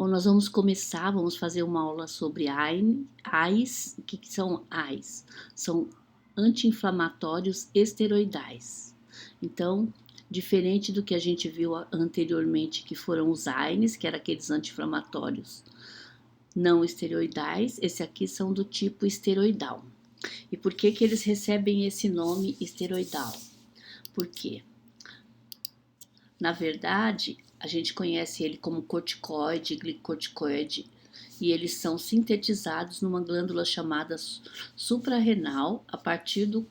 Bom, vamos fazer uma aula sobre AIs. O que são AIs? São anti-inflamatórios esteroidais. Então, diferente do que a gente viu anteriormente, que foram os AINES, que eram aqueles anti-inflamatórios não esteroidais, esse aqui são do tipo esteroidal. E por que eles recebem esse nome esteroidal? Por quê? Na verdade, a gente conhece ele como corticoide, glicocorticoide, e eles são sintetizados numa glândula chamada suprarrenal a partir do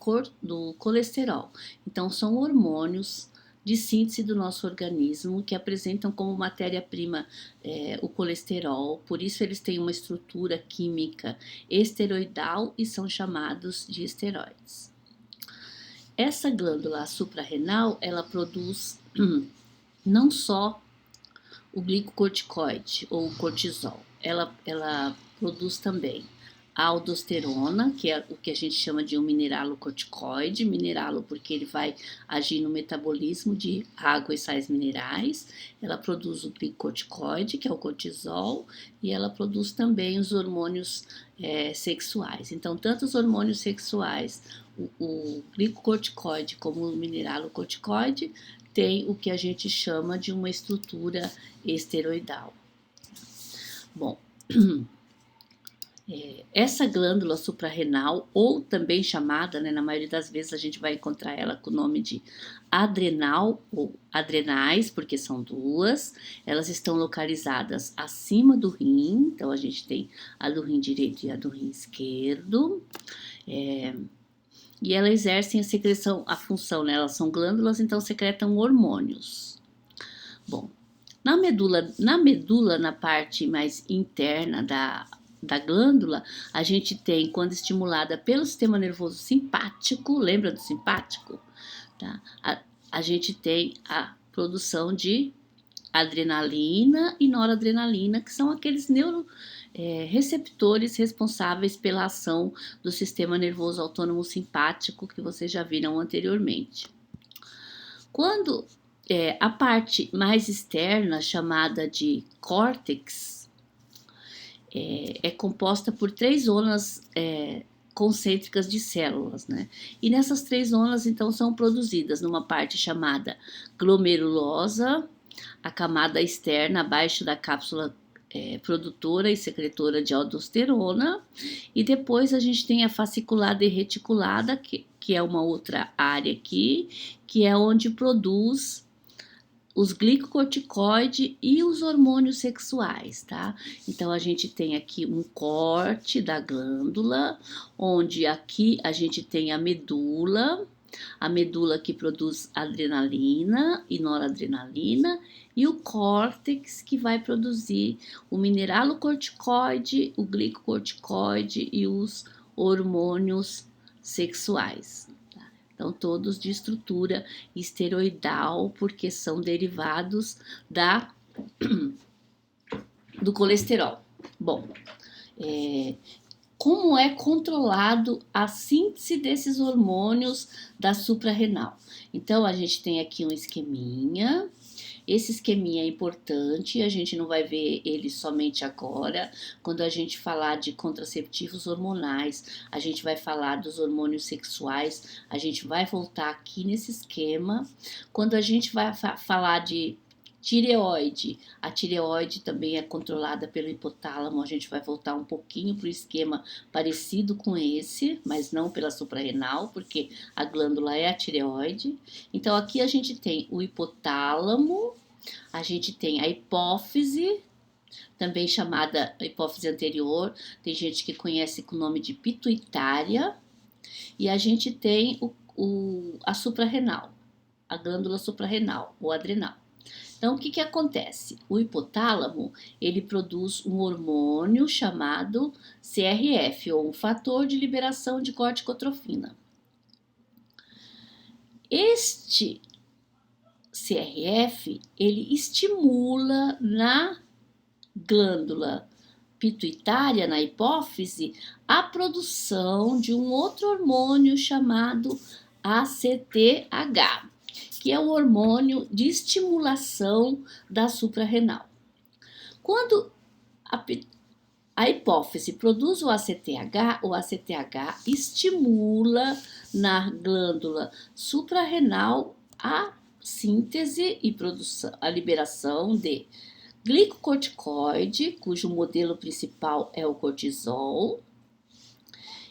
colesterol. Então, são hormônios de síntese do nosso organismo que apresentam como matéria-prima o colesterol, por isso eles têm uma estrutura química esteroidal e são chamados de esteroides. Essa glândula suprarrenal, ela produz não só o glicocorticoide ou o cortisol, ela produz também a aldosterona, que é o que a gente chama de um mineralocorticoide, mineralo porque ele vai agir no metabolismo de água e sais minerais. Ela produz o glicocorticoide, que é o cortisol, e ela produz também os hormônios sexuais. Então, tanto os hormônios sexuais, o glicocorticoide como o mineralocorticoide, tem o que a gente chama de uma estrutura esteroidal. Bom, essa glândula suprarrenal, ou também chamada, na maioria das vezes a gente vai encontrar ela com o nome de adrenal ou adrenais, porque são duas, elas estão localizadas acima do rim, então a gente tem a do rim direito e a do rim esquerdo, e elas exercem a função, né? Elas são glândulas, então secretam hormônios. Bom, na medula, na parte mais interna da glândula, a gente tem, quando estimulada pelo sistema nervoso simpático, lembra do simpático? Tá? A gente tem a produção de adrenalina e noradrenalina, que são aqueles receptores responsáveis pela ação do sistema nervoso autônomo simpático que vocês já viram anteriormente. Quando a parte mais externa, chamada de córtex, é composta por 3 zonas concêntricas de células, né? E nessas 3 zonas, então, são produzidas numa parte chamada glomerulosa, a camada externa abaixo da cápsula produtora e secretora de aldosterona, e depois a gente tem a fasciculada e reticulada, que é uma outra área aqui, que é onde produz os glicocorticoides e os hormônios sexuais, tá? Então, a gente tem aqui um corte da glândula, onde aqui a gente tem a medula que produz adrenalina e noradrenalina, e o córtex que vai produzir o mineralocorticoide, o glicocorticoide e os hormônios sexuais. Então, todos de estrutura esteroidal, porque são derivados do colesterol. Bom, como é controlado a síntese desses hormônios da suprarrenal? Então, a gente tem aqui um esqueminha. Esse esqueminha é importante, a gente não vai ver ele somente agora. Quando a gente falar de contraceptivos hormonais, a gente vai falar dos hormônios sexuais, a gente vai voltar aqui nesse esquema. Quando a gente vai falar de tireoide, a tireoide também é controlada pelo hipotálamo, a gente vai voltar um pouquinho para o esquema parecido com esse, mas não pela suprarrenal, porque a glândula é a tireoide. Então, aqui a gente tem o hipotálamo, a gente tem a hipófise, também chamada hipófise anterior, tem gente que conhece com o nome de pituitária, e a gente tem a suprarrenal, a glândula suprarrenal, ou adrenal. Então, o que acontece? O hipotálamo, ele produz um hormônio chamado CRF, ou um fator de liberação de corticotrofina. Este CRF, ele estimula na glândula pituitária, na hipófise, a produção de um outro hormônio chamado ACTH, que é o hormônio de estimulação da suprarrenal. Quando A hipófise produz o ACTH estimula na glândula suprarrenal a síntese e produção, a liberação de glicocorticoide, cujo modelo principal é o cortisol,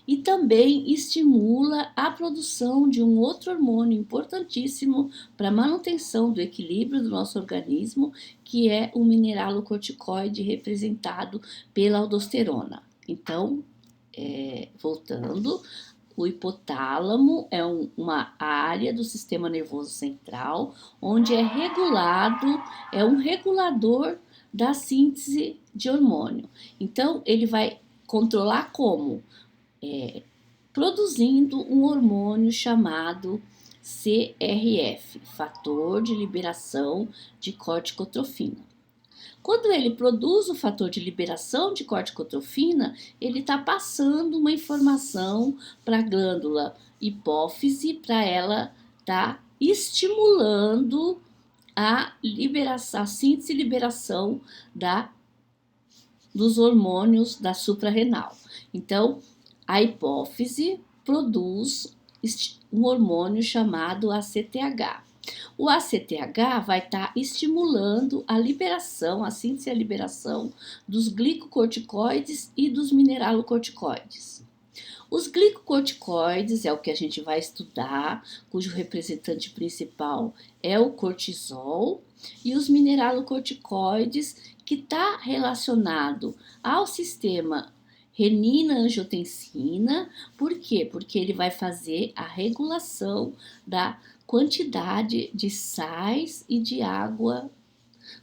e também estimula a produção de um outro hormônio importantíssimo para a manutenção do equilíbrio do nosso organismo, que é o mineralocorticoide representado pela aldosterona. Então, voltando, o hipotálamo é uma área do sistema nervoso central onde é um regulador da síntese de hormônio. Então, ele vai controlar como? Produzindo um hormônio chamado CRF, fator de liberação de corticotrofina. Quando ele produz o fator de liberação de corticotrofina, ele está passando uma informação para a glândula hipófise para ela estar estimulando a síntese e liberação dos hormônios da suprarrenal. Então, a hipófise produz um hormônio chamado ACTH. O ACTH vai estar estimulando a liberação, a síntese e a liberação dos glicocorticoides e dos mineralocorticoides. Os glicocorticoides é o que a gente vai estudar, cujo representante principal é o cortisol, e os mineralocorticoides, que está relacionado ao sistema renina-angiotensina. Por quê? Porque ele vai fazer a regulação da quantidade de sais e de água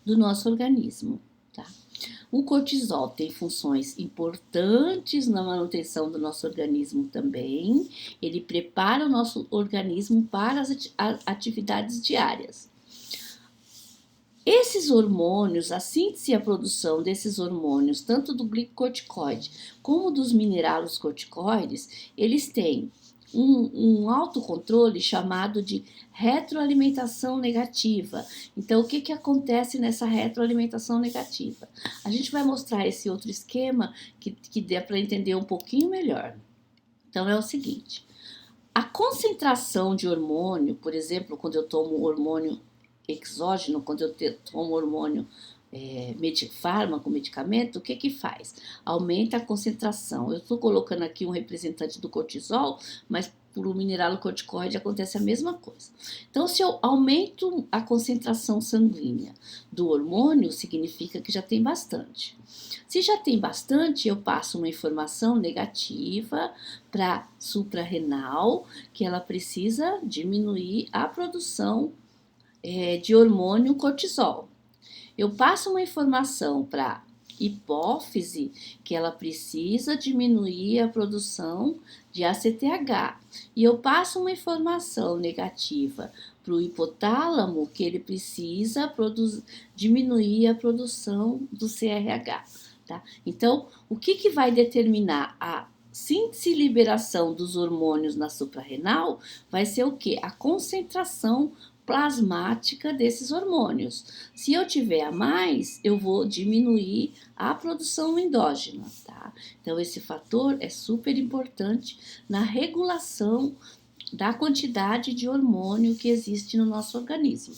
do nosso organismo, tá? O cortisol tem funções importantes na manutenção do nosso organismo também. Ele prepara o nosso organismo para as atividades diárias. Esses hormônios, a síntese e a produção desses hormônios, tanto do glicocorticoide como dos mineralocorticoides, eles têm um autocontrole chamado de retroalimentação negativa. Então, o que acontece nessa retroalimentação negativa? A gente vai mostrar esse outro esquema que dê para entender um pouquinho melhor. Então, é o seguinte: a concentração de hormônio, por exemplo, quando eu tomo hormônio exógeno, quando eu tomo hormônio fármaco, medicamento, o que faz? Aumenta a concentração. Eu estou colocando aqui um representante do cortisol, mas por um mineralocorticoide acontece a mesma coisa. Então, se eu aumento a concentração sanguínea do hormônio, significa que já tem bastante. Se já tem bastante, eu passo uma informação negativa para a suprarrenal, que ela precisa diminuir a produção de hormônio cortisol. Eu passo uma informação para hipófise, que ela precisa diminuir a produção de ACTH. E eu passo uma informação negativa para o hipotálamo, que ele precisa diminuir a produção do CRH. Tá? Então, o que vai determinar a síntese e liberação dos hormônios na suprarrenal vai ser o quê? A concentração plasmática desses hormônios. Se eu tiver a mais, eu vou diminuir a produção endógena, tá? Então, esse fator é super importante na regulação da quantidade de hormônio que existe no nosso organismo.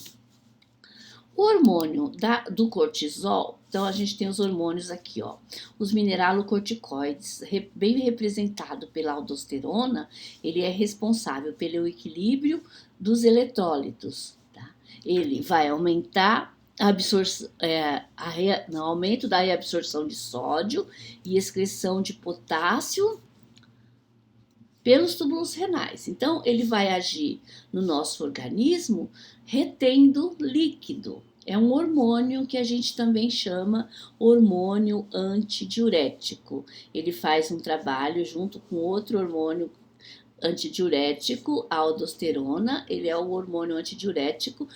O hormônio do cortisol, então a gente tem os hormônios aqui, ó. Os mineralocorticoides, bem representado pela aldosterona, ele é responsável pelo equilíbrio dos eletrólitos, tá? Ele vai aumentar a absorção, aumento da reabsorção de sódio e excreção de potássio pelos túbulos renais. Então, ele vai agir no nosso organismo retendo líquido. É um hormônio que a gente também chama hormônio antidiurético. Ele faz um trabalho junto com outro hormônio antidiurético, a aldosterona. Ele é o hormônio antidiurético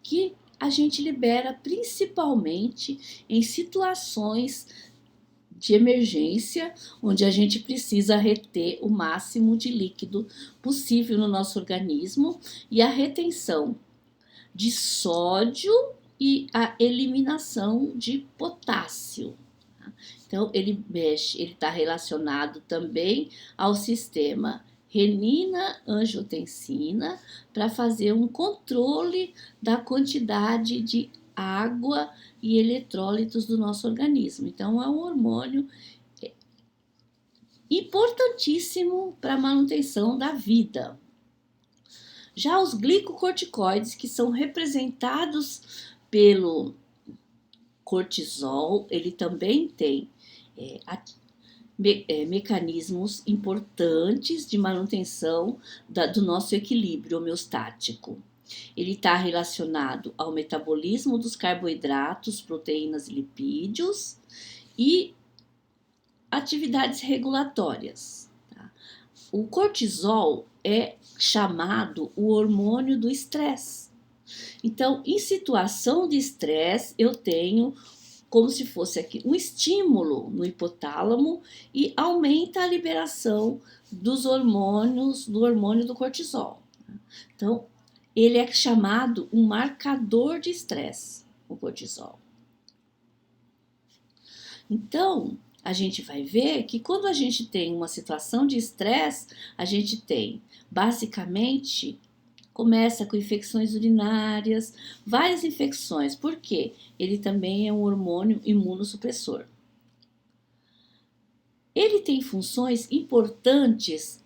que a gente libera principalmente em situações de emergência, onde a gente precisa reter o máximo de líquido possível no nosso organismo, e a retenção de sódio e a eliminação de potássio. Então, ele está relacionado também ao sistema renina-angiotensina para fazer um controle da quantidade de água e eletrólitos do nosso organismo. Então, é um hormônio importantíssimo para a manutenção da vida. Já os glicocorticoides, que são representados pelo cortisol, ele também tem mecanismos importantes de manutenção do nosso equilíbrio homeostático. Ele está relacionado ao metabolismo dos carboidratos, proteínas e lipídios e atividades regulatórias. Tá? O cortisol é chamado o hormônio do estresse. Então, em situação de estresse, eu tenho como se fosse aqui um estímulo no hipotálamo e aumenta a liberação dos hormônios, do hormônio do cortisol. Então, ele é chamado um marcador de estresse, o cortisol. Então, a gente vai ver que quando a gente tem uma situação de estresse, a gente tem basicamente começa com infecções urinárias, várias infecções. Por quê? Ele também é um hormônio imunossupressor. Ele tem funções importantes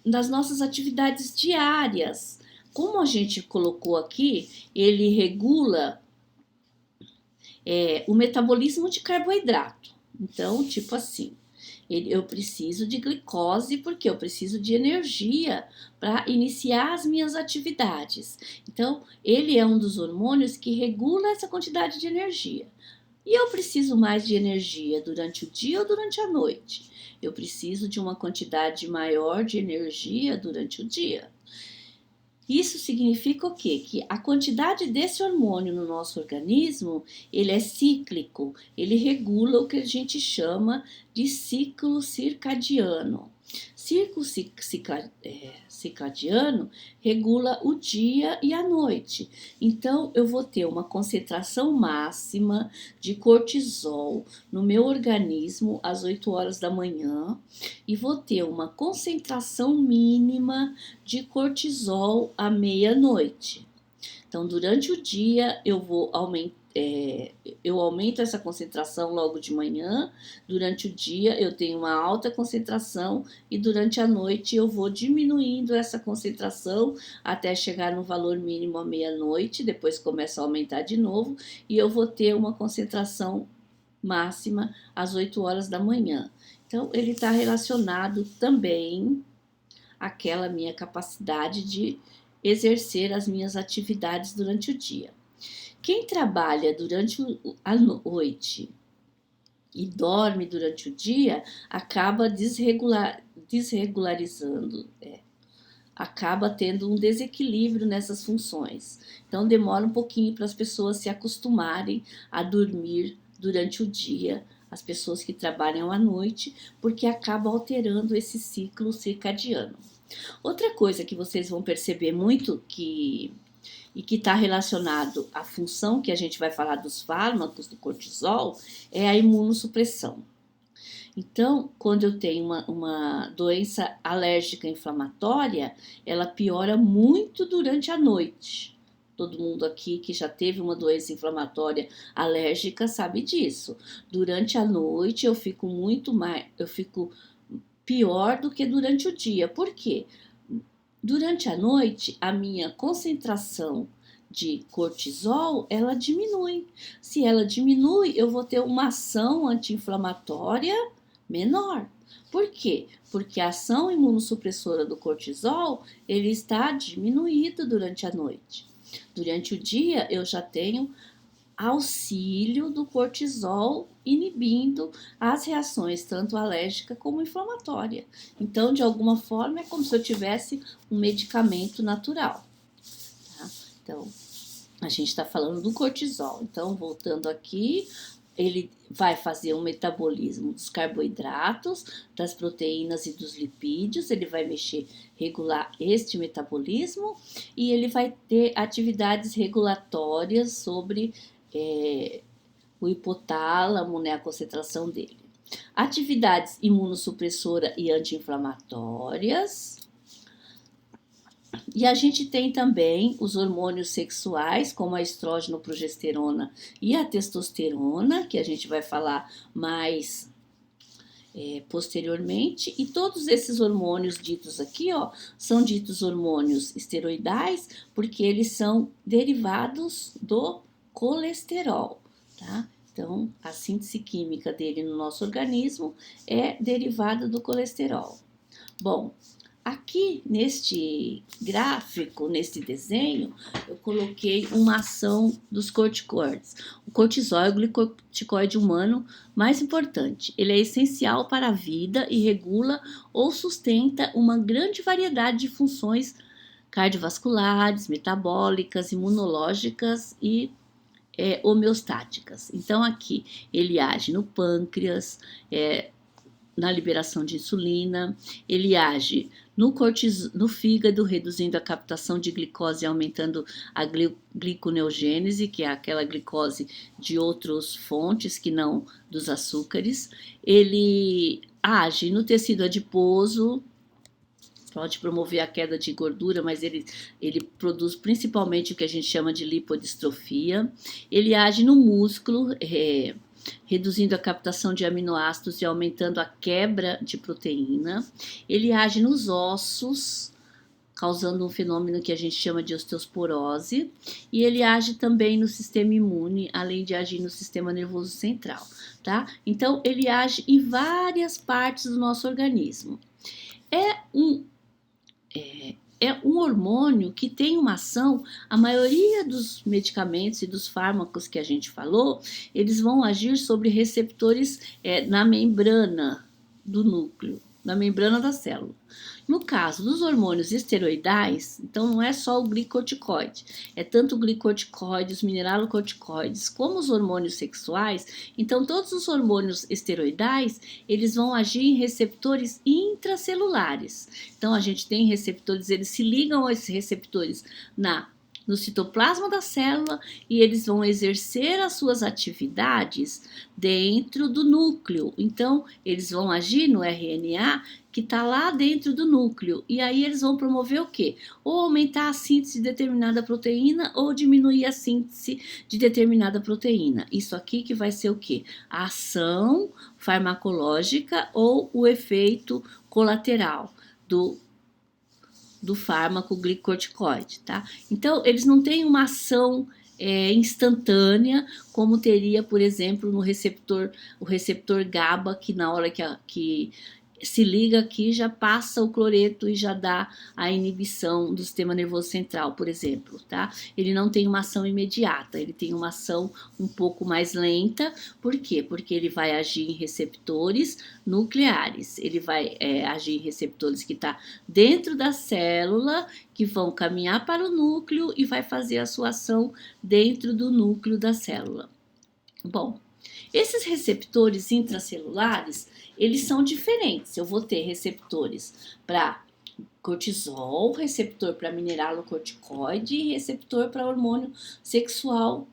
nas nossas atividades diárias. Como a gente colocou aqui, ele regula o metabolismo de carboidrato. Então, tipo assim, eu preciso de glicose porque eu preciso de energia para iniciar as minhas atividades. Então, ele é um dos hormônios que regula essa quantidade de energia. E eu preciso mais de energia durante o dia ou durante a noite? Eu preciso de uma quantidade maior de energia durante o dia. Isso significa o quê? Que a quantidade desse hormônio no nosso organismo, ele é cíclico, ele regula o que a gente chama de ciclo circadiano. Ciclo circadiano regula o dia e a noite. Então, eu vou ter uma concentração máxima de cortisol no meu organismo às 8 horas da manhã e vou ter uma concentração mínima de cortisol à meia-noite. Então, durante o dia, eu aumento essa concentração logo de manhã, durante o dia eu tenho uma alta concentração e durante a noite eu vou diminuindo essa concentração até chegar no valor mínimo à meia-noite, depois começa a aumentar de novo e eu vou ter uma concentração máxima às 8 horas da manhã. Então, ele está relacionado também àquela minha capacidade de exercer as minhas atividades durante o dia. Quem trabalha durante a noite e dorme durante o dia acaba desregularizando, acaba tendo um desequilíbrio nessas funções. Então demora um pouquinho para as pessoas se acostumarem a dormir durante o dia, as pessoas que trabalham à noite, porque acaba alterando esse ciclo circadiano. Outra coisa que vocês vão perceber muito que está relacionado à função que a gente vai falar dos fármacos, do cortisol, é a imunossupressão. Então, quando eu tenho uma doença alérgica inflamatória, ela piora muito durante a noite. Todo mundo aqui que já teve uma doença inflamatória alérgica sabe disso. Durante a noite eu fico pior do que durante o dia. Por quê? Durante a noite, a minha concentração de cortisol, ela diminui. Se ela diminui, eu vou ter uma ação anti-inflamatória menor. Por quê? Porque a ação imunossupressora do cortisol, ele está diminuído durante a noite. Durante o dia, eu já tenho auxílio do cortisol inibindo as reações tanto alérgica como inflamatória. Então, de alguma forma, é como se eu tivesse um medicamento natural. Tá? Então, a gente está falando do cortisol. Então, voltando aqui, ele vai fazer um metabolismo dos carboidratos, das proteínas e dos lipídios, ele vai regular este metabolismo e ele vai ter atividades regulatórias sobre o hipotálamo, né, a concentração dele. Atividades imunossupressora e anti-inflamatórias. E a gente tem também os hormônios sexuais, como a estrógeno, progesterona e a testosterona, que a gente vai falar mais posteriormente. E todos esses hormônios ditos aqui, ó, são ditos hormônios esteroidais, porque eles são derivados do colesterol, tá? Então, a síntese química dele no nosso organismo é derivada do colesterol. Bom, aqui neste gráfico, neste desenho, eu coloquei uma ação dos corticoides. O cortisol é o glicocorticoide humano mais importante. Ele é essencial para a vida e regula ou sustenta uma grande variedade de funções cardiovasculares, metabólicas, imunológicas e homeostáticas. Então, aqui ele age no pâncreas, na liberação de insulina, ele age no fígado, reduzindo a captação de glicose e aumentando a gliconeogênese, que é aquela glicose de outras fontes que não dos açúcares. Ele age no tecido adiposo, pode promover a queda de gordura, mas ele produz principalmente o que a gente chama de lipodistrofia. Ele age no músculo, reduzindo a captação de aminoácidos e aumentando a quebra de proteína. Ele age nos ossos, causando um fenômeno que a gente chama de osteoporose. E ele age também no sistema imune, além de agir no sistema nervoso central, tá? Então, ele age em várias partes do nosso organismo. É um hormônio que tem uma ação, a maioria dos medicamentos e dos fármacos que a gente falou, eles vão agir sobre receptores na membrana do núcleo, na membrana da célula. No caso dos hormônios esteroidais, então não é só o glicocorticoide, é tanto o glicocorticoide, os mineralocorticoides, como os hormônios sexuais. Então todos os hormônios esteroidais, eles vão agir em receptores intracelulares. Então a gente tem receptores, eles se ligam a esses receptores no citoplasma da célula e eles vão exercer as suas atividades dentro do núcleo. Então, eles vão agir no RNA que está lá dentro do núcleo. E aí eles vão promover o quê? Ou aumentar a síntese de determinada proteína ou diminuir a síntese de determinada proteína. Isso aqui que vai ser o quê? A ação farmacológica ou o efeito colateral do fármaco glicocorticoide, tá? Então, eles não têm uma ação instantânea, como teria, por exemplo, no receptor, o receptor GABA, que na hora que se liga aqui, já passa o cloreto e já dá a inibição do sistema nervoso central, por exemplo, tá? Ele não tem uma ação imediata, ele tem uma ação um pouco mais lenta. Por quê? Porque ele vai agir em receptores nucleares, ele vai agir em receptores que está dentro da célula, que vão caminhar para o núcleo e vai fazer a sua ação dentro do núcleo da célula. Bom, esses receptores intracelulares, eles são diferentes. Eu vou ter receptores para cortisol, receptor para mineralocorticoide e receptor para hormônio sexual.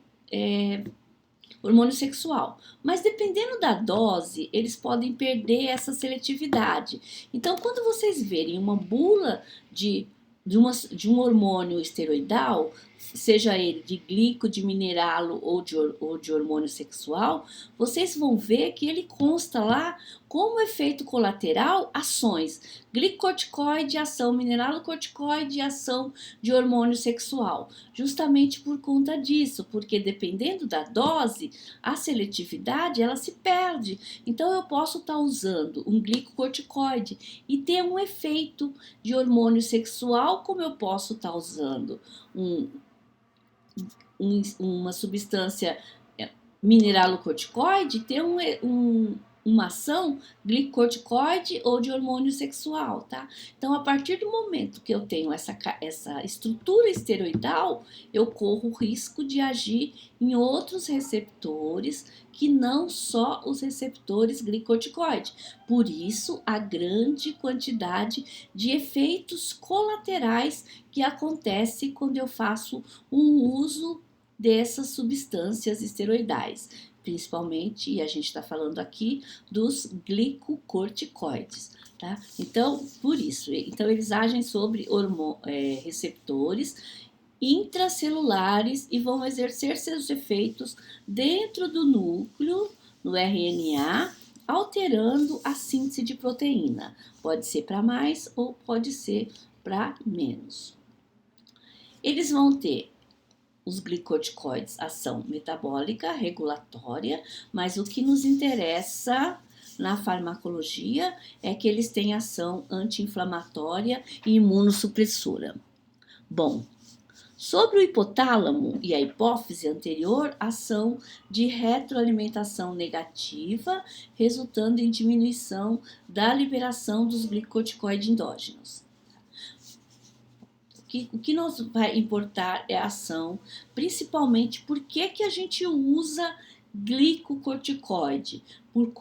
Mas dependendo da dose, eles podem perder essa seletividade. Então, quando vocês verem uma bula de um hormônio esteroidal, seja ele de glico, de mineralo ou de hormônio sexual, vocês vão ver que ele consta lá como efeito colateral ações glicocorticoide, ação mineralocorticoide e ação de hormônio sexual. Justamente por conta disso, porque dependendo da dose, a seletividade ela se perde. Então eu posso estar usando um glicocorticoide e ter um efeito de hormônio sexual, como eu posso estar usando uma substância mineralocorticoide, ter uma ação glicocorticoide ou de hormônio sexual, tá? Então, a partir do momento que eu tenho essa estrutura esteroidal, eu corro o risco de agir em outros receptores que não só os receptores glicocorticoide. Por isso, a grande quantidade de efeitos colaterais que acontece quando eu faço o uso dessas substâncias esteroidais, principalmente, e a gente está falando aqui dos glicocorticoides, tá? Então, por isso, então eles agem sobre receptores intracelulares e vão exercer seus efeitos dentro do núcleo, no RNA, alterando a síntese de proteína. Pode ser para mais ou pode ser para menos. Eles vão ter os glicocorticoides, ação metabólica, regulatória, mas o que nos interessa na farmacologia é que eles têm ação anti-inflamatória e imunossupressora. Bom, sobre o hipotálamo e a hipófise anterior, ação de retroalimentação negativa, resultando em diminuição da liberação dos glicocorticoides endógenos. O que nos vai importar é a ação, principalmente por que a gente usa glicocorticoide? Por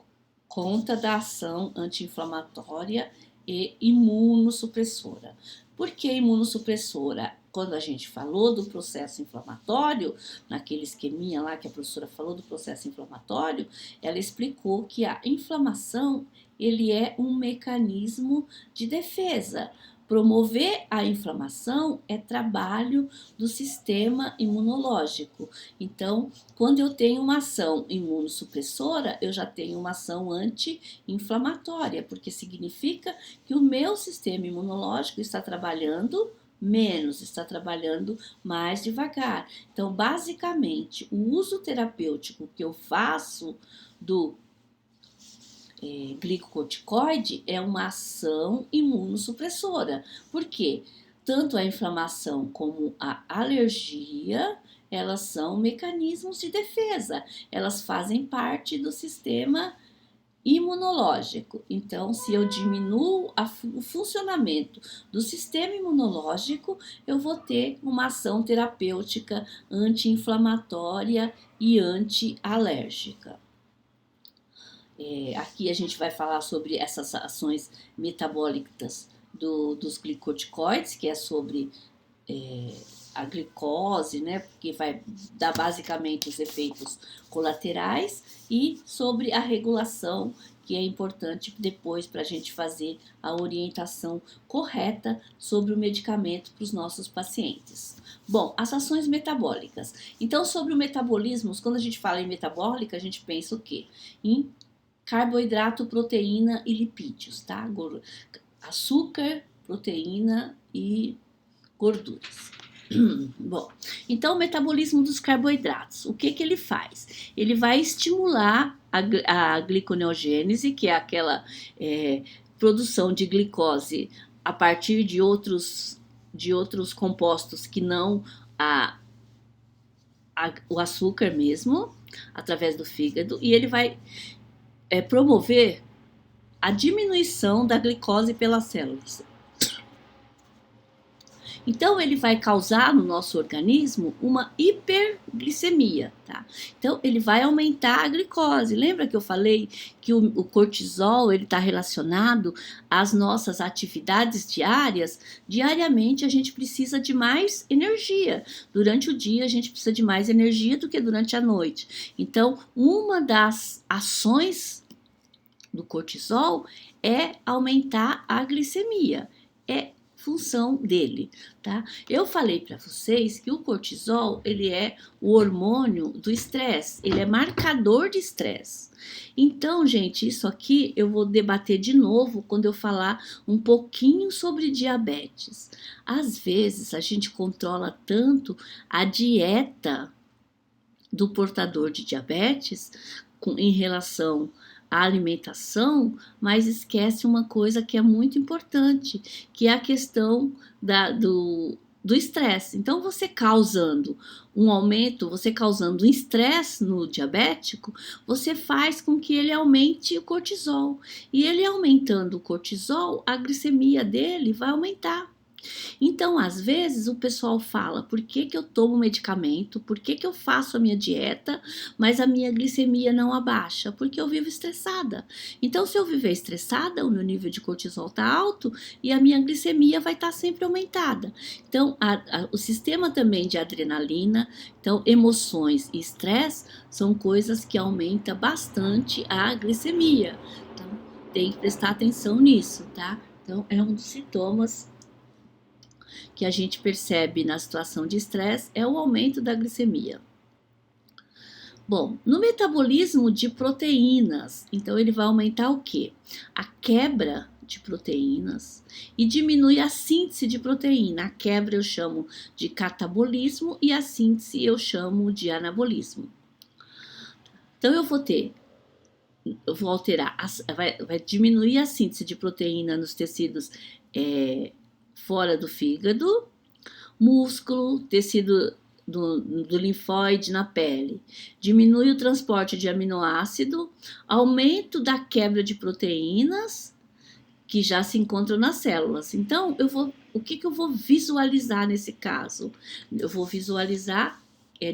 conta da ação anti-inflamatória e imunossupressora. Por que imunossupressora? Quando a gente falou do processo inflamatório, naquele esqueminha lá que a professora falou do processo inflamatório, ela explicou que a inflamação, ele é um mecanismo de defesa. Promover a inflamação é trabalho do sistema imunológico. Então, quando eu tenho uma ação imunossupressora, eu já tenho uma ação anti-inflamatória, porque significa que o meu sistema imunológico está trabalhando menos, está trabalhando mais devagar. Então, basicamente, o uso terapêutico que eu faço do glicocorticoide é uma ação imunossupressora. Por quê? Tanto a inflamação como a alergia, elas são mecanismos de defesa. Elas fazem parte do sistema imunológico. Então, se eu diminuo o funcionamento do sistema imunológico, eu vou ter uma ação terapêutica anti-inflamatória e anti-alérgica. Aqui a gente vai falar sobre essas ações metabólicas dos glicocorticoides, que é sobre a glicose, né, porque vai dar basicamente os efeitos colaterais, e sobre a regulação, que é importante depois para a gente fazer a orientação correta sobre o medicamento para os nossos pacientes. Bom, as ações metabólicas. Então, sobre o metabolismo, quando a gente fala em metabólica, a gente pensa o quê? Em carboidrato, proteína e lipídios, tá? Açúcar, proteína e gorduras. Bom, então o metabolismo dos carboidratos, o que ele faz? Ele vai estimular a gliconeogênese, que é aquela produção de glicose a partir de outros compostos que não o açúcar mesmo, através do fígado, e ele vai promover a diminuição da glicose pelas células. Então, ele vai causar no nosso organismo uma hiperglicemia, tá? Então, ele vai aumentar a glicose. Lembra que eu falei que o cortisol, ele está relacionado às nossas atividades diárias? Diariamente, a gente precisa de mais energia. Durante o dia, a gente precisa de mais energia do que durante a noite. Então, uma das ações do cortisol é aumentar a glicemia. É função dele, tá? Eu falei para vocês que o cortisol, ele é o hormônio do estresse, ele é marcador de estresse. Então, gente, isso aqui eu vou debater de novo quando eu falar um pouquinho sobre diabetes. Às vezes, a gente controla tanto a dieta do portador de diabetes em relação a alimentação, mas esquece uma coisa que é muito importante, que é a questão do estresse. Então, você causando um aumento, você causando um estresse no diabético, você faz com que ele aumente o cortisol. E ele aumentando o cortisol, a glicemia dele vai aumentar. Então, às vezes, o pessoal fala: por que, que eu tomo medicamento? Por que, que eu faço a minha dieta, mas a minha glicemia não abaixa? Porque eu vivo estressada. Então, se eu viver estressada, o meu nível de cortisol está alto e a minha glicemia vai estar sempre aumentada. Então, o sistema também de adrenalina, então, emoções e estresse são coisas que aumentam bastante a glicemia. Então, tem que prestar atenção nisso, tá? Então, é um dos sintomas que a gente percebe na situação de estresse é o aumento da glicemia. Bom, no metabolismo de proteínas, então ele vai aumentar o quê? A quebra de proteínas e diminui a síntese de proteína. A quebra eu chamo de catabolismo e a síntese eu chamo de anabolismo. Então eu vou alterar, vai diminuir a síntese de proteína nos tecidos fora do fígado, músculo, tecido do linfóide na pele, diminui o transporte de aminoácido, aumento da quebra de proteínas que já se encontram nas células. Então, o que eu vou visualizar nesse caso? Eu vou visualizar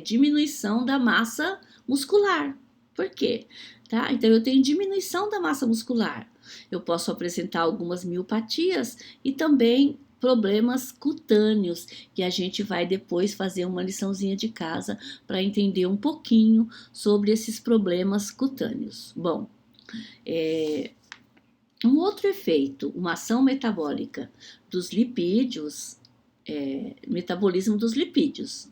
diminuição da massa muscular. Por quê? Tá? Então, eu tenho diminuição da massa muscular. Eu posso apresentar algumas miopatias e também problemas cutâneos, que a gente vai depois fazer uma liçãozinha de casa para entender um pouquinho sobre esses problemas cutâneos. Bom, um outro efeito, uma ação metabólica dos lipídios, metabolismo dos lipídios.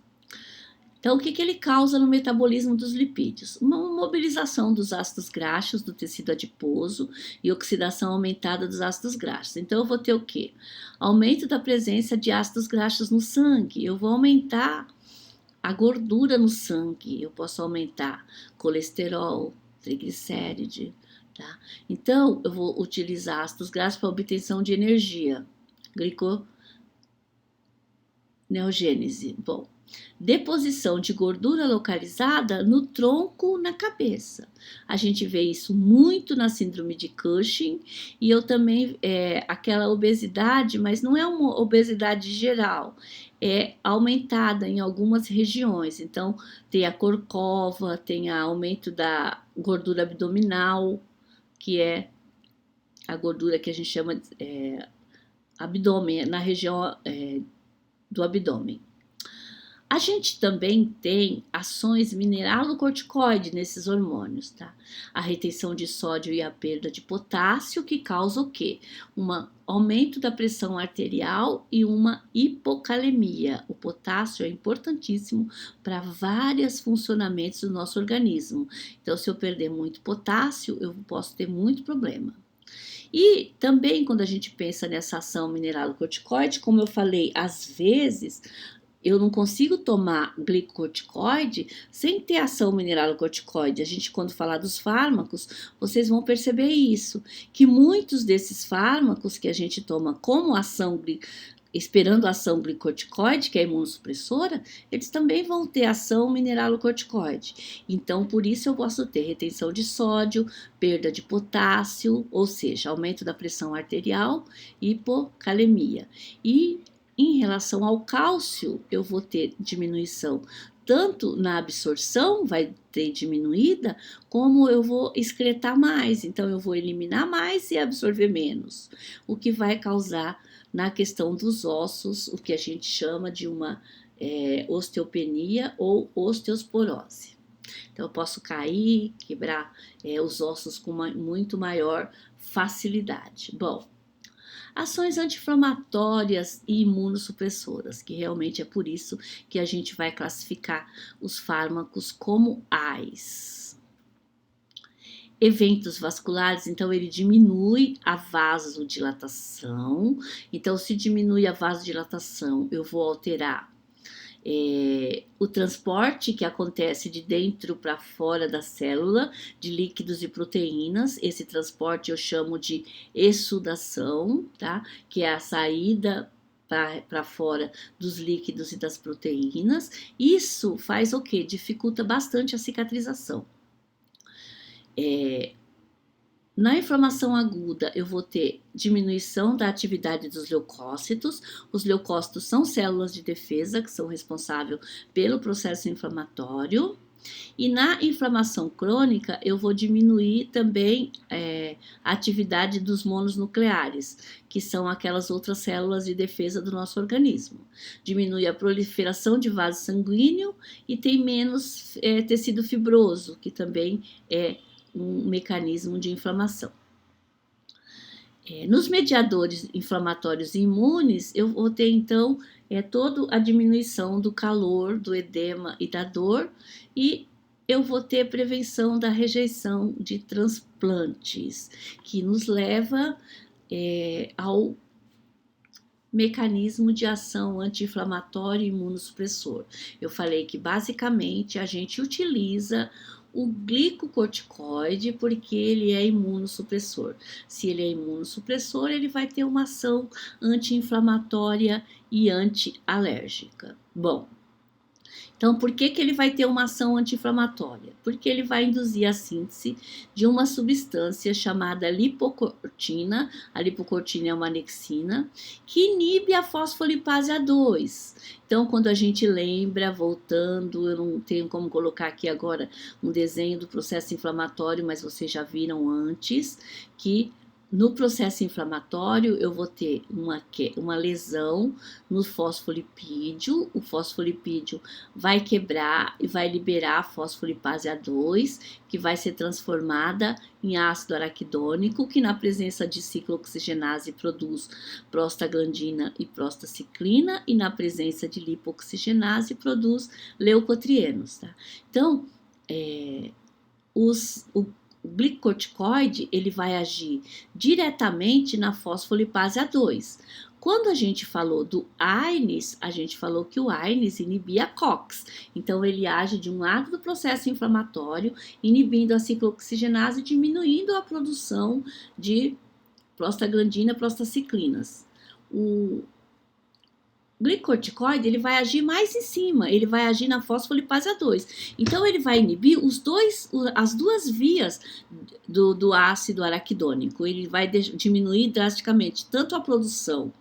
Então, o que ele causa no metabolismo dos lipídios? Uma mobilização dos ácidos graxos do tecido adiposo e oxidação aumentada dos ácidos graxos. Então, eu vou ter o quê? Aumento da presença de ácidos graxos no sangue. Eu vou aumentar a gordura no sangue. Eu posso aumentar colesterol, triglicéride, tá? Então, eu vou utilizar ácidos graxos para obtenção de energia. Gliconeogênese. Bom. Deposição de gordura localizada no tronco, na cabeça. A gente vê isso muito na síndrome de Cushing e eu também, aquela obesidade, mas não é uma obesidade geral, é aumentada em algumas regiões. Então, tem a corcova, tem aumento da gordura abdominal, que é a gordura que a gente chama de abdômen, na região do abdômen. A gente também tem ações mineralocorticoides nesses hormônios, tá? A retenção de sódio e a perda de potássio, que causa o quê? Um aumento da pressão arterial e uma hipocalemia. O potássio é importantíssimo para vários funcionamentos do nosso organismo. Então, se eu perder muito potássio, eu posso ter muito problema. E também, quando a gente pensa nessa ação mineralocorticoide, como eu falei, às vezes eu não consigo tomar glicocorticoide sem ter ação mineralocorticoide. A gente, quando falar dos fármacos, vocês vão perceber isso, que muitos desses fármacos que a gente toma como ação, esperando a ação glicocorticoide, que é imunossupressora, eles também vão ter ação mineralocorticoide. Então, por isso eu posso ter retenção de sódio, perda de potássio, ou seja, aumento da pressão arterial, hipocalemia. E em relação ao cálcio, eu vou ter diminuição tanto na absorção, vai ter diminuída, como eu vou excretar mais. Então, eu vou eliminar mais e absorver menos, o que vai causar na questão dos ossos, o que a gente chama de uma osteopenia ou osteosporose. Então, eu posso cair, quebrar os ossos com muito maior facilidade. Bom, ações anti-inflamatórias e imunossupressoras, que realmente é por isso que a gente vai classificar os fármacos como AIS. Eventos vasculares, então ele diminui a vasodilatação. Então, se diminui a vasodilatação, eu vou alterar o transporte que acontece de dentro para fora da célula de líquidos e proteínas. Esse transporte eu chamo de exsudação, tá? Que é a saída para fora dos líquidos e das proteínas. Isso faz o quê? Dificulta bastante a cicatrização. Na inflamação aguda, eu vou ter diminuição da atividade dos leucócitos. Os leucócitos são células de defesa que são responsáveis pelo processo inflamatório. E na inflamação crônica, eu vou diminuir também a atividade dos mononucleares, que são aquelas outras células de defesa do nosso organismo. Diminui a proliferação de vaso sanguíneo e tem menos tecido fibroso, que também é um mecanismo de inflamação. Nos mediadores inflamatórios imunes, eu vou ter então toda a diminuição do calor, do edema e da dor, e eu vou ter prevenção da rejeição de transplantes, que nos leva ao mecanismo de ação anti-inflamatório e imunossupressor. Eu falei que basicamente a gente utiliza o glicocorticoide porque ele é imunossupressor. Se ele é imunossupressor, ele vai ter uma ação anti-inflamatória e anti-alérgica. Bom, então, por que ele vai ter uma ação anti-inflamatória? Porque ele vai induzir a síntese de uma substância chamada lipocortina. A lipocortina é uma anexina que inibe a fosfolipase A2. Então, quando a gente lembra, voltando, eu não tenho como colocar aqui agora um desenho do processo inflamatório, mas vocês já viram antes que no processo inflamatório, eu vou ter uma lesão no fosfolipídio. O fosfolipídio vai quebrar e vai liberar a fosfolipase A2, que vai ser transformada em ácido araquidônico, que na presença de ciclooxigenase produz prostaglandina e prostaciclina, e na presença de lipoxigenase produz leucotrienos. Tá? Então, o glicocorticoide, ele vai agir diretamente na fosfolipase A2. Quando a gente falou do AINES, a gente falou que o AINES inibia a COX. Então, ele age de um lado do processo inflamatório, inibindo a ciclooxigenase e diminuindo a produção de prostaglandina e prostaciclinas. O glicocorticoide, ele vai agir mais em cima, ele vai agir na fosfolipase A2. Então, ele vai inibir as duas vias do ácido araquidônico. Ele vai diminuir drasticamente tanto a produção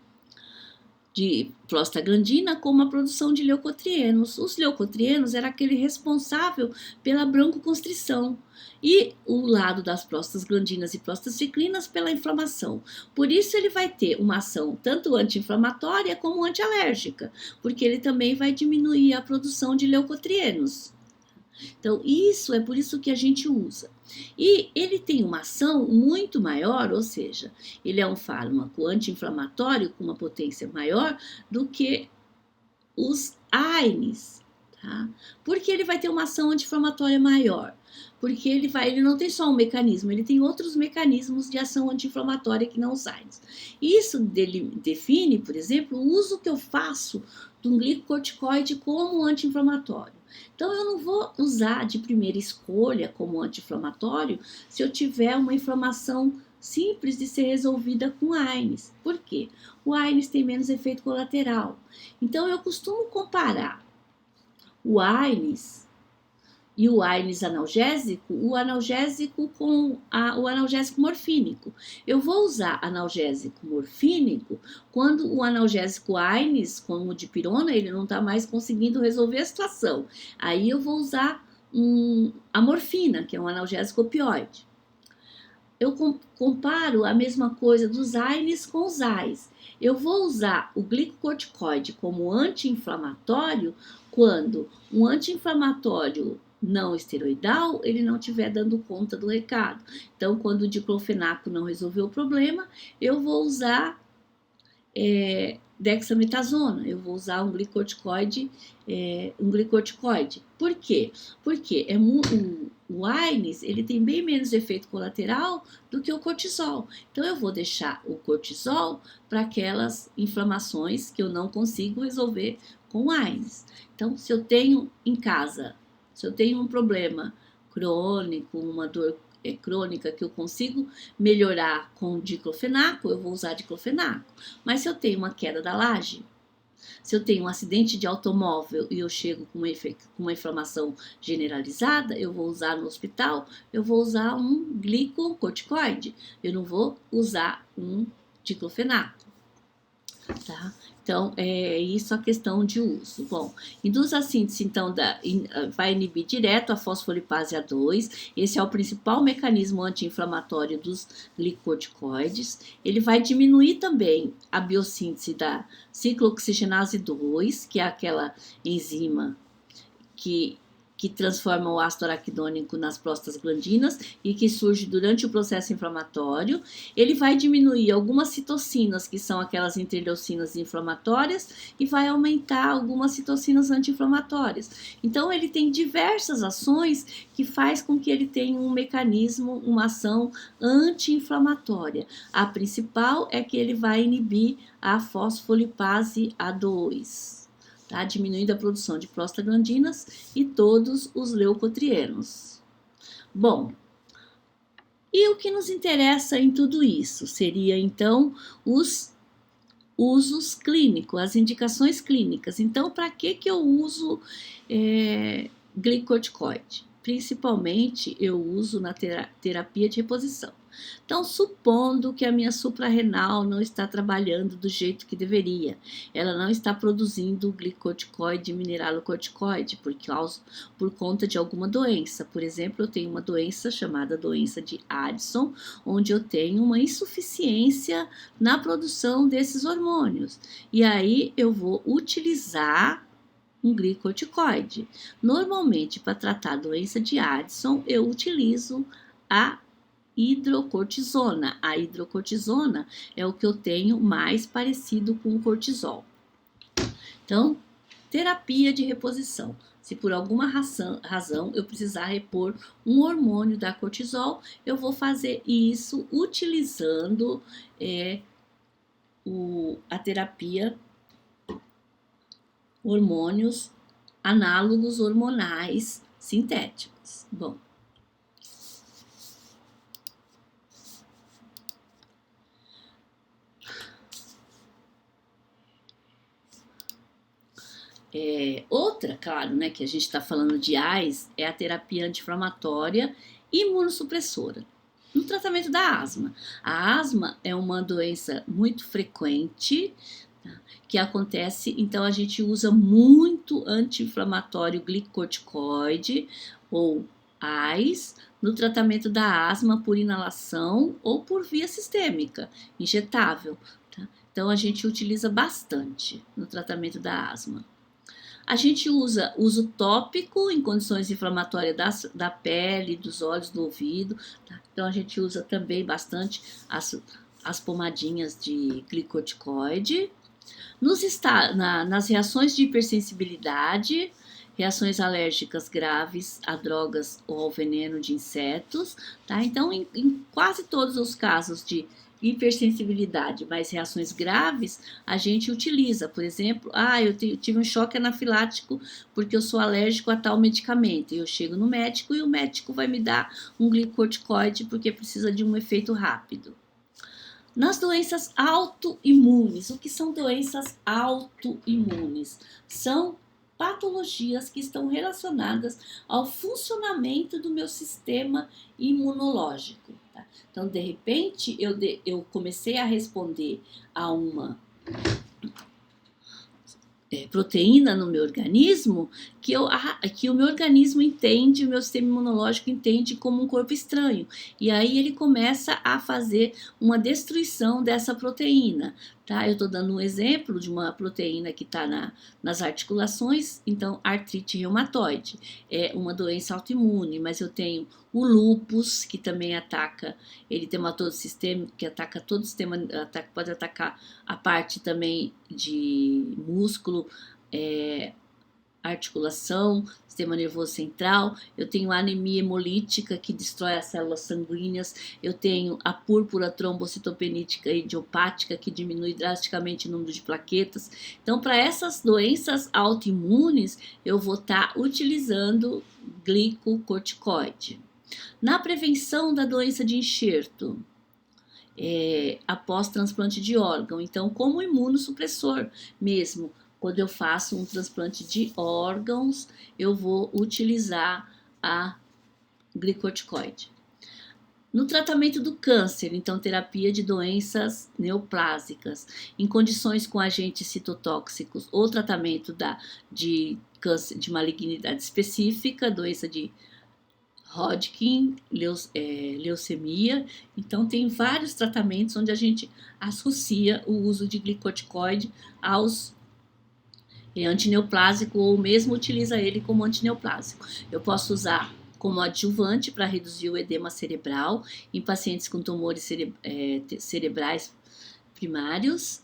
de prostaglandina como a produção de leucotrienos. Os leucotrienos era aquele responsável pela broncoconstrição e o lado das prostaglandinas e prostaciclinas pela inflamação. Por isso ele vai ter uma ação tanto anti-inflamatória como anti-alérgica, porque ele também vai diminuir a produção de leucotrienos. Então, isso é por isso que a gente usa. E ele tem uma ação muito maior, ou seja, ele é um fármaco anti-inflamatório com uma potência maior do que os AINES, tá? Porque ele vai ter uma ação anti-inflamatória maior. Porque ele não tem só um mecanismo, ele tem outros mecanismos de ação anti-inflamatória que não os AINES. Isso define, por exemplo, o uso que eu faço do glicocorticoide como anti-inflamatório. Então, eu não vou usar de primeira escolha como anti-inflamatório se eu tiver uma inflamação simples de ser resolvida com AINES. Por quê? O AINES tem menos efeito colateral. Então, eu costumo comparar o AINES e o AINES analgésico, o analgésico com o analgésico morfínico. Eu vou usar analgésico morfínico quando o analgésico AINES, como o dipirona, ele não está mais conseguindo resolver a situação. Aí eu vou usar a morfina, que é um analgésico opioide. Eu comparo a mesma coisa dos AINES com os AIs. Eu vou usar o glicocorticoide como anti-inflamatório quando um anti-inflamatório não esteroidal, ele não estiver dando conta do recado. Então, quando o diclofenaco não resolveu o problema, eu vou usar dexametasona, eu vou usar um glicocorticoide. Por quê? Porque o AINES, ele tem bem menos efeito colateral do que o cortisol. Então, eu vou deixar o cortisol para aquelas inflamações que eu não consigo resolver com o AINES. Então, se eu tenho em casa, se eu tenho um problema crônico, uma dor crônica que eu consigo melhorar com diclofenaco, eu vou usar diclofenaco. Mas se eu tenho uma queda da laje, Se eu tenho um acidente de automóvel e eu chego com uma inflamação generalizada, eu vou usar no hospital, eu vou usar um glicocorticoide, eu não vou usar um diclofenaco, tá? Então, é isso a questão de uso. Bom, induz a síntese, então, vai inibir direto a fosfolipase A2. Esse é o principal mecanismo anti-inflamatório dos glicocorticoides. Ele vai diminuir também a biossíntese da ciclooxigenase 2, que é aquela enzima que transforma o ácido araquidônico nas prostaglandinas e que surge durante o processo inflamatório. Ele vai diminuir algumas citocinas, que são aquelas interleucinas inflamatórias, e vai aumentar algumas citocinas anti-inflamatórias. Então, ele tem diversas ações que faz com que ele tenha um mecanismo, uma ação anti-inflamatória. A principal é que ele vai inibir a fosfolipase A2. Tá? Diminuindo a produção de prostaglandinas e todos os leucotrienos. Bom, e o que nos interessa em tudo isso seria, então, os usos clínicos, as indicações clínicas. Então, para que eu uso glicocorticoide? Principalmente, eu uso na terapia de reposição. Então, supondo que a minha suprarrenal não está trabalhando do jeito que deveria, ela não está produzindo glicocorticoide e mineralocorticoide por conta de alguma doença. Por exemplo, eu tenho uma doença chamada doença de Addison, onde eu tenho uma insuficiência na produção desses hormônios. E aí eu vou utilizar um glicocorticoide. Normalmente, para tratar a doença de Addison, eu utilizo a hidrocortisona. A hidrocortisona é o que eu tenho mais parecido com o cortisol. Então, terapia de reposição. Se por alguma razão eu precisar repor um hormônio da cortisol, eu vou fazer isso utilizando a terapia hormônios análogos hormonais sintéticos. Bom, outra, claro, né, que a gente está falando de AIS, é a terapia anti-inflamatória imunossupressora. No tratamento da asma. A asma é uma doença muito frequente, tá, que acontece, então a gente usa muito anti-inflamatório glicocorticoide ou AIS no tratamento da asma por inalação ou por via sistêmica, injetável. Tá? Então a gente utiliza bastante no tratamento da asma. A gente usa uso tópico em condições inflamatórias da pele, dos olhos, do ouvido. Tá? Então, a gente usa também bastante as pomadinhas de glicocorticoide. Nas reações de hipersensibilidade, reações alérgicas graves a drogas ou ao veneno de insetos. Tá? Então, em quase todos os casos de hipersensibilidade, mas reações graves, a gente utiliza, por exemplo, eu tive um choque anafilático porque eu sou alérgico a tal medicamento, eu chego no médico e o médico vai me dar um glicocorticoide porque precisa de um efeito rápido. Nas doenças autoimunes, o que são doenças autoimunes? São patologias que estão relacionadas ao funcionamento do meu sistema imunológico. Tá? Então, de repente, eu comecei a responder a uma proteína no meu organismo que o meu organismo entende, o meu sistema imunológico entende como um corpo estranho. E aí ele começa a fazer uma destruição dessa proteína. Tá? Eu estou dando um exemplo de uma proteína que está nas articulações, então artrite reumatoide. É uma doença autoimune, mas eu tenho o lúpus, que também ataca, eritematoso sistêmico, que ataca todo o sistema, pode atacar a parte também de músculo, articulação, sistema nervoso central. Eu tenho a anemia hemolítica, que destrói as células sanguíneas. Eu tenho a púrpura trombocitopenítica idiopática, que diminui drasticamente o número de plaquetas. Então, para essas doenças autoimunes, eu vou estar utilizando glicocorticoide. Na prevenção da doença de enxerto, após transplante de órgão, então como imunossupressor mesmo, quando eu faço um transplante de órgãos, eu vou utilizar a glicorticoide. No tratamento do câncer, então terapia de doenças neoplásicas, em condições com agentes citotóxicos ou tratamento de câncer de malignidade específica, doença de Hodgkin, leucemia. Então tem vários tratamentos onde a gente associa o uso de glicorticoide aos antineoplásico ou mesmo utiliza ele como antineoplásico. Eu posso usar como adjuvante para reduzir o edema cerebral em pacientes com tumores cerebrais primários.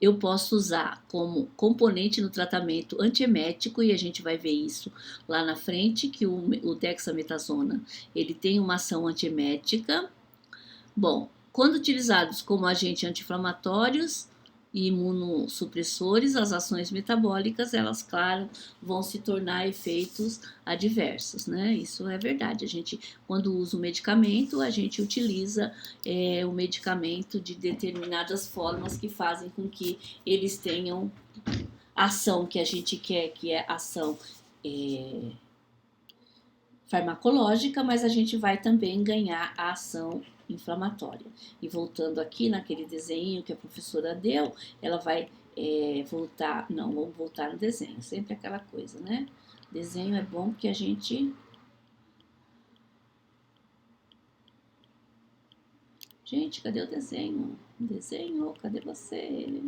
Eu posso usar como componente no tratamento antiemético, e a gente vai ver isso lá na frente, que o dexametasona ele tem uma ação antiemética. Bom, quando utilizados como agentes anti-inflamatórios e imunossupressores, as ações metabólicas, elas, claro, vão se tornar efeitos adversos, né? Isso é verdade. A gente, quando usa o medicamento, a gente utiliza o medicamento de determinadas formas que fazem com que eles tenham ação que a gente quer, que é ação farmacológica, mas a gente vai também ganhar a ação inflamatória. E voltando aqui naquele desenho que a professora deu, ela vai voltar, não, vamos voltar no desenho, sempre aquela coisa, né? Desenho é bom porque a gente... Gente, cadê o desenho? Desenho, cadê você?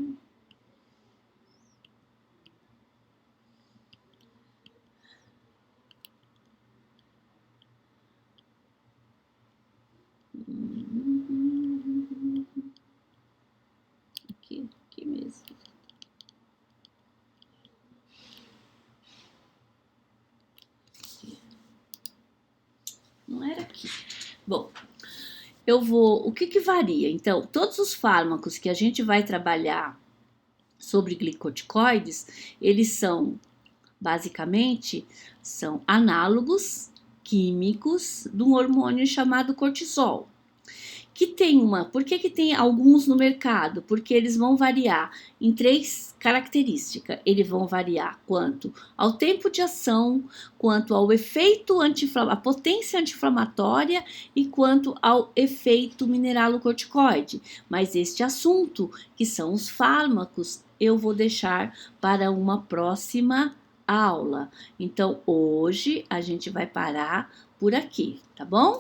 Aqui mesmo. Não era aqui. Bom, eu vou... O que varia? Então, todos os fármacos que a gente vai trabalhar sobre glicocorticoides, eles são, basicamente, são análogos químicos de um hormônio chamado cortisol. Que tem por que tem alguns no mercado? Porque eles vão variar em 3 características. Eles vão variar quanto ao tempo de ação, quanto ao efeito a potência anti-inflamatória e quanto ao efeito mineralocorticoide. Mas este assunto, que são os fármacos, eu vou deixar para uma próxima aula. Então, hoje a gente vai parar por aqui, tá bom?